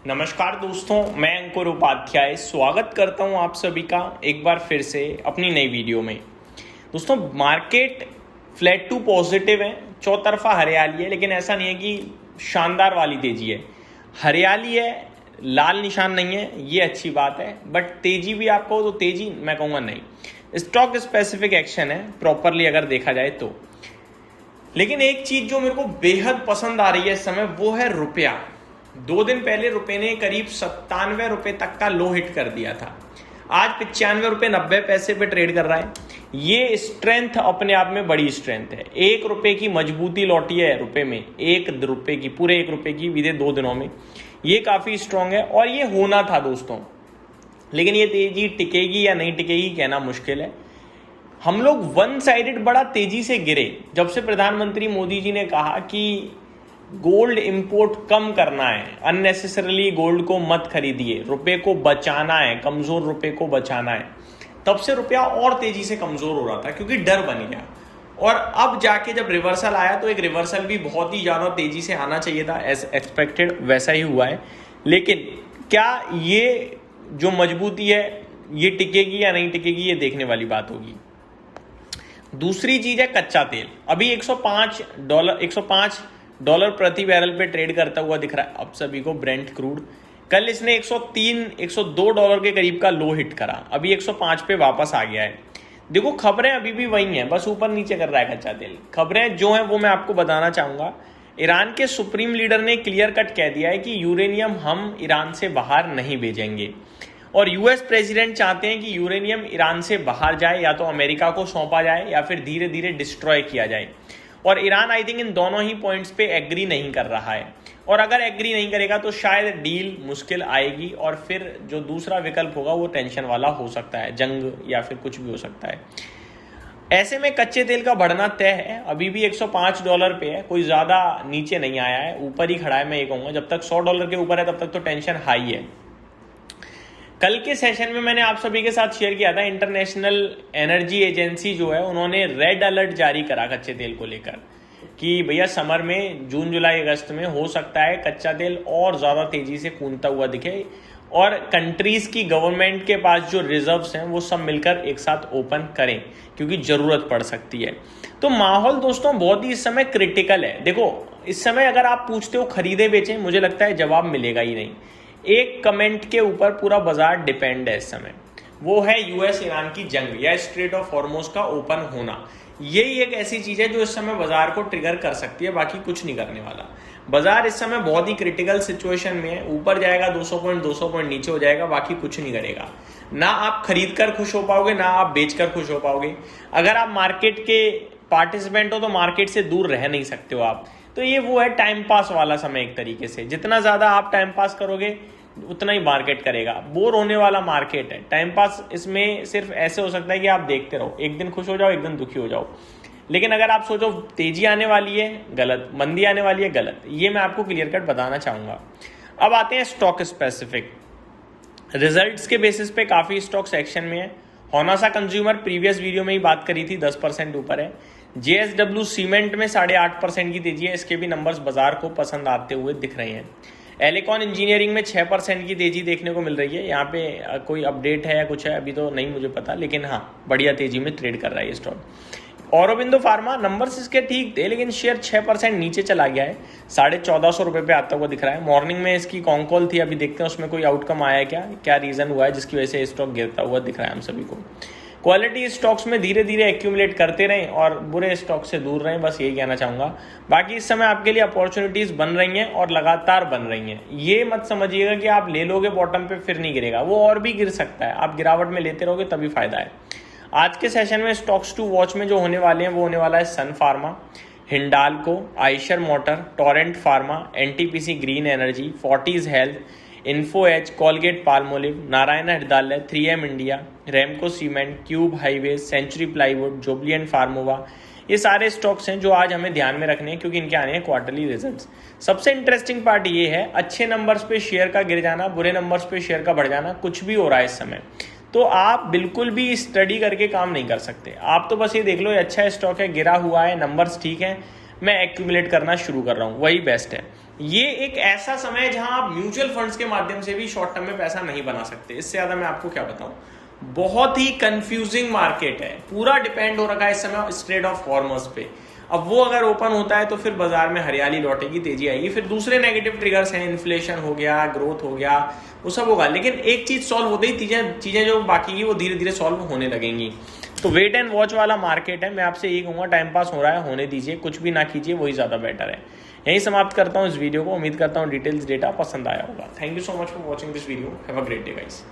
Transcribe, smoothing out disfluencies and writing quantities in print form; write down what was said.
नमस्कार दोस्तों, मैं अंकुर उपाध्याय स्वागत करता हूं आप सभी का एक बार फिर से अपनी नई वीडियो में। दोस्तों, मार्केट फ्लैट टू पॉजिटिव है, चौतरफा हरियाली है, लेकिन ऐसा नहीं है कि शानदार वाली तेजी है। हरियाली है, लाल निशान नहीं है, ये अच्छी बात है, बट तेजी भी आप कहो तो तेजी मैं कहूँगा नहीं। स्टॉक स्पेसिफिक एक्शन है प्रॉपरली अगर देखा जाए तो। लेकिन एक चीज जो मेरे को बेहद पसंद आ रही है इस समय वो है रुपया। 2 दिन पहले रुपए ने करीब 97 रुपए तक का लो हिट कर दिया था। आज 95 रुपए 90 पैसे पे ट्रेड कर रहा है। ये स्ट्रेंथ अपने आप में बड़ी स्ट्रेंथ है। 1 रुपए की मजबूती लौटी है रुपए में, 1 रुपए की, पूरे 1 रुपए की बीते 2 दिनों में। ये काफी स्ट्रांग है और ये होना था दोस्तों। लेकिन ये तेजी टिकेगी या नहीं टिकेगी कहना मुश्किल है। हम लोग वन साइडेड बड़ा तेजी से गिरे जब से प्रधानमंत्री मोदी जी ने कहा कि गोल्ड इंपोर्ट कम करना है, अननेसेसरली गोल्ड को मत खरीदिए, रुपए को बचाना है, कमजोर रुपए को बचाना है। तब से रुपया और तेजी से कमजोर हो रहा था क्योंकि डर बन गया। और अब जाके जब रिवर्सल आया तो एक रिवर्सल भी बहुत ही ज्यादा तेजी से आना चाहिए था, एज एक्सपेक्टेड वैसा ही हुआ है। लेकिन क्या ये जो मजबूती है ये टिकेगी या नहीं टिकेगी, ये देखने वाली बात होगी। दूसरी चीज है कच्चा तेल। अभी $105 प्रति बैरल पे ट्रेड करता हुआ दिख रहा है अब सभी को ब्रेंट क्रूड। कल इसने 102 डॉलर के करीब का लो हिट करा, अभी 105 पे वापस आ गया है। देखो, खबरें अभी भी वही हैं, बस ऊपर नीचे कर रहा है कच्चा तेल। खबरें जो हैं वो मैं आपको बताना चाहूंगा। ईरान के सुप्रीम लीडर ने क्लियर कट कह दिया है कि यूरेनियम हम ईरान से बाहर नहीं भेजेंगे। और यूएस प्रेसिडेंट चाहते हैं कि यूरेनियम ईरान से बाहर जाए, या तो अमेरिका को सौंपा जाए या फिर धीरे धीरे डिस्ट्रॉय किया जाए। और ईरान आई थिंक इन दोनों ही पॉइंट्स पे एग्री नहीं कर रहा है। और अगर एग्री नहीं करेगा तो शायद डील मुश्किल आएगी और फिर जो दूसरा विकल्प होगा वो टेंशन वाला हो सकता है, जंग या फिर कुछ भी हो सकता है। ऐसे में कच्चे तेल का बढ़ना तय है। अभी भी $105 पे है, कोई ज्यादा नीचे नहीं आया है, ऊपर ही खड़ा है। मैं ये कहूंगा जब तक $100 के ऊपर है तब तक तो टेंशन हाई है। कल के सेशन में मैंने आप सभी के साथ शेयर किया था, इंटरनेशनल एनर्जी एजेंसी जो है उन्होंने रेड अलर्ट जारी करा कच्चे तेल को लेकर कि भैया समर में, जून जुलाई अगस्त में हो सकता है कच्चा तेल और ज्यादा तेजी से कूदता हुआ दिखे और कंट्रीज की गवर्नमेंट के पास जो रिजर्व्स हैं वो सब मिलकर एक साथ ओपन करें क्योंकि जरूरत पड़ सकती है। तो माहौल दोस्तों बहुत ही इस समय क्रिटिकल है। देखो, इस समय अगर आप पूछते हो खरीदे बेचें, मुझे लगता है जवाब मिलेगा ही नहीं। एक कमेंट के ऊपर पूरा बाजार डिपेंड है इस समय, वो है यूएस ईरान की जंग या स्ट्रेट ऑफ हॉर्मुज का ओपन होना। यही एक ऐसी चीज है जो इस समय बाजार को ट्रिगर कर सकती है, बाकी कुछ नहीं करने वाला। बाजार इस समय बहुत ही क्रिटिकल सिचुएशन में है। ऊपर जाएगा 200 पॉइंट, नीचे हो जाएगा, बाकी कुछ नहीं करेगा। ना आप खरीद कर खुश हो पाओगे, ना आप बेचकर खुश हो पाओगे। अगर आप मार्केट के पार्टिसिपेंट हो तो मार्केट से दूर रह नहीं सकते हो आप। तो ये वो है टाइम पास वाला समय एक तरीके से। जितना ज्यादा आप टाइम पास करोगे उतना ही मार्केट करेगा। बोर होने वाला मार्केट है। टाइम पास इसमें सिर्फ ऐसे हो सकता है कि आप देखते रहो, एक दिन खुश हो जाओ, एक दिन दुखी हो जाओ। लेकिन अगर आप सोचो तेजी आने वाली है, गलत। मंदी आने वाली है, गलत। ये मैं आपको क्लियर कट बताना चाहूंगा। अब आते हैं स्टॉक स्पेसिफिक रिजल्ट्स के बेसिस पे। काफी स्टॉक्स एक्शन में है। होनासा कंज्यूमर प्रीवियस वीडियो में ही बात करी थी, 10% ऊपर है। जेएसडब्ल्यू सीमेंट में 8.5% की तेजी है। इसके भी नंबर्स बाजार को पसंद आते हुए दिख रहे हैं। एलिकॉन इंजीनियरिंग में 6% की तेजी देखने को मिल रही है। यहाँ पे कोई अपडेट है या कुछ है अभी तो नहीं मुझे पता, लेकिन हाँ बढ़िया तेजी में ट्रेड कर रहा है ये स्टॉक। औरोबिंदो फार्मा, नंबर्स इसके ठीक थे लेकिन शेयर 6% नीचे चला गया है, 1450 रुपए पे आता हुआ दिख रहा है। मॉर्निंग में इसकी कॉन कॉल थी, अभी देखते हैं उसमें कोई आउटकम आया है क्या रीजन हुआ है जिसकी वजह से स्टॉक गिरता हुआ दिख रहा है हम सभी को। क्वालिटी स्टॉक्स में धीरे धीरे एक्यूमुलेट करते रहें और बुरे स्टॉक से दूर रहें, बस यही कहना चाहूंगा। बाकी इस समय आपके लिए अपॉर्चुनिटीज बन रही हैं और लगातार बन रही हैं। ये मत समझिएगा कि आप ले लोगे बॉटम पे फिर नहीं गिरेगा, वो और भी गिर सकता है। आप गिरावट में लेते रहोगे तभी फायदा है। आज के सेशन में स्टॉक्स टू वॉच में जो होने वाले हैं वो होने वाला है Sun Pharma, Hindalco, Eicher Motor, Torrent Pharma, NTPC Green Energy, Fortis Health, Info Edge, Colgate Palmolive, Narayana Hrudayalaya, 3M India, Ramco Cement, Cube Highways, Century Plywood, Jubilant Pharmova. ये सारे स्टॉक्स हैं जो आज हमें ध्यान में रखने हैं क्योंकि इनके आने हैं क्वार्टरली रिजल्ट्स। सबसे इंटरेस्टिंग पार्ट ये है, अच्छे नंबर्स पे शेयर का गिर जाना, बुरे नंबर्स पे शेयर का बढ़ जाना, कुछ भी हो रहा है इस समय। तो आप बिल्कुल भी स्टडी करके काम नहीं कर सकते। आप तो बस ये देख लो ये अच्छा स्टॉक है, गिरा हुआ है, नंबर्स ठीक है, मैं एक्यूमुलेट करना शुरू कर रहा हूँ, वही बेस्ट है। ये एक ऐसा समय है जहां आप म्यूचुअल फंड्स के माध्यम से भी शॉर्ट टर्म में पैसा नहीं बना सकते। इससे ज्यादा मैं आपको क्या बताऊं, बहुत ही कंफ्यूजिंग मार्केट है, पूरा डिपेंड हो रखा है इस समय स्ट्रेट ऑफ हॉर्मस पे। अब वो अगर ओपन होता है तो फिर बाजार में हरियाली लौटेगी, तेजी आएगी। फिर दूसरे नेगेटिव ट्रिगर्स हैं, इन्फ्लेशन हो गया, ग्रोथ हो गया, वो सब होगा, लेकिन एक चीज सॉल्व होते ही चीजें जो बाकी की वो धीरे धीरे सॉल्व होने लगेंगी। तो वेट एंड वॉच वाला मार्केट है। मैं आपसे यही कहूंगा, टाइम पास हो रहा है, होने दीजिए, कुछ भी ना कीजिए, वही ज्यादा बेटर है। यही समाप्त करता हूँ इस वीडियो को। उम्मीद करता हूँ डिटेल्स डेटा पसंद आया होगा। Thank you so much for watching this video. Have a great day guys.